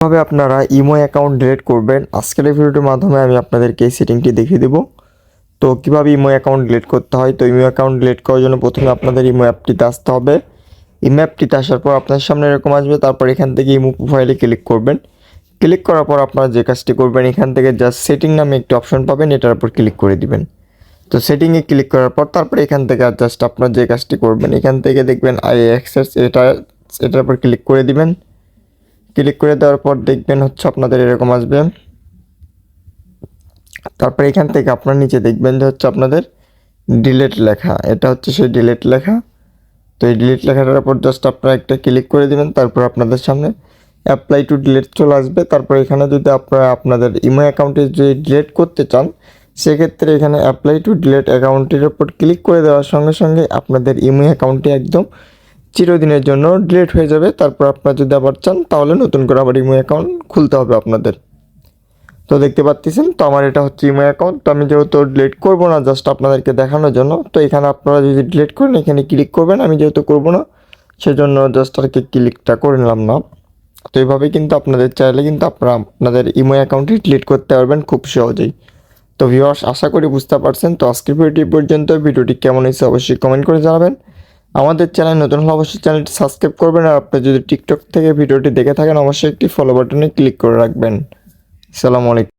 কিভাবে আপনারা imo account delete করবেন আজকের এই ভিডিওটির মাধ্যমে আমি আপনাদেরকে এই সেটিংটি দেখিয়ে দেব। তো কিভাবে ইমো অ্যাকাউন্ট ডিলিট করতে হয়, তো ইমো অ্যাকাউন্ট ডিলিট করার জন্য প্রথমে আপনাদের ইমো অ্যাপটিতে আসতে হবে। ইমো অ্যাপটিতে আসার পর আপনার সামনে এরকম আসবে, তারপর এখান থেকে ইমো প্রোফাইলে ক্লিক করবেন। ক্লিক করার পর আপনারা যে কাজটি করবেন, এখান থেকে জাস্ট সেটিং নামে একটি অপশন পাবেন, এটার উপর ক্লিক করে দিবেন। তো সেটিংয়ে ক্লিক করার পর তারপরে এখান থেকে জাস্ট আপনার যে কাজটি করবেন, এখান থেকে দেখবেন আই অ্যাক্সেস এটার উপর ক্লিক করে দিবেন। ক্লিক করে দেওয়ার পর দেখবেন হচ্ছে আপনাদের এরকম আসবে। তারপর এখান থেকে আপনার নিচে দেখবেন যে হচ্ছে আপনাদের ডিলিট লেখা, এটা হচ্ছে সেই ডিলিট লেখা। তো এই ডিলিট লেখাটার উপর জাস্ট আপনারা একটা ক্লিক করে দিবেন। তারপর আপনাদের সামনে অ্যাপ্লাই টু ডিলিট চলে আসবে। তারপর এখানে যদি আপনারা আপনাদের ইমো অ্যাকাউন্টে যদি ডিলিট করতে চান, সেক্ষেত্রে এখানে অ্যাপ্লাই টু ডিলিট অ্যাকাউন্টের উপর ক্লিক করে দেওয়ার সঙ্গে সঙ্গে আপনাদের ইমো অ্যাকাউন্টটি একদম চিরদিনের জন্য ডিলিট হয়ে যাবে। তারপর আপনারা যদি আবার চান তাহলে নতুন করে আবার ইমো অ্যাকাউন্ট খুলতে হবে আপনাদের। তো দেখতে পাচ্ছেন, তো আমার এটা হচ্ছে ইমো অ্যাকাউন্ট। তো আমি যেহেতু ডিলিট করবো না, জাস্ট আপনাদেরকে দেখানোর জন্য, তো এখানে আপনারা যদি ডিলিট করেন এখানে ক্লিক করবেন। আমি যেহেতু করবো না সেজন্য জাস্ট আর কি ক্লিকটা করে নিলাম না। তো এইভাবে কিন্তু আপনাদের চাইলে কিন্তু আপনারা আপনাদের ইমো অ্যাকাউন্টটি ডিলিট করতে পারবেন খুব সহজেই। তো ভিউয়ার্স, আশা করি বুঝতে পারছেন। তো আজকের ভিডিওটি পর্যন্ত। ভিডিওটি কেমন হয়েছে অবশ্যই কমেন্ট করে জানাবেন। আমাদের চ্যানেল নতুন হলে অবশ্যই চ্যানেলটি সাবস্ক্রাইব করবেন। আর আপনি যদি টিকটক থেকে ভিডিওটি দেখে থাকেন অবশ্যই একটি ফলো বাটনে ক্লিক করে রাখবেন। আসসালামু আলাইকুম।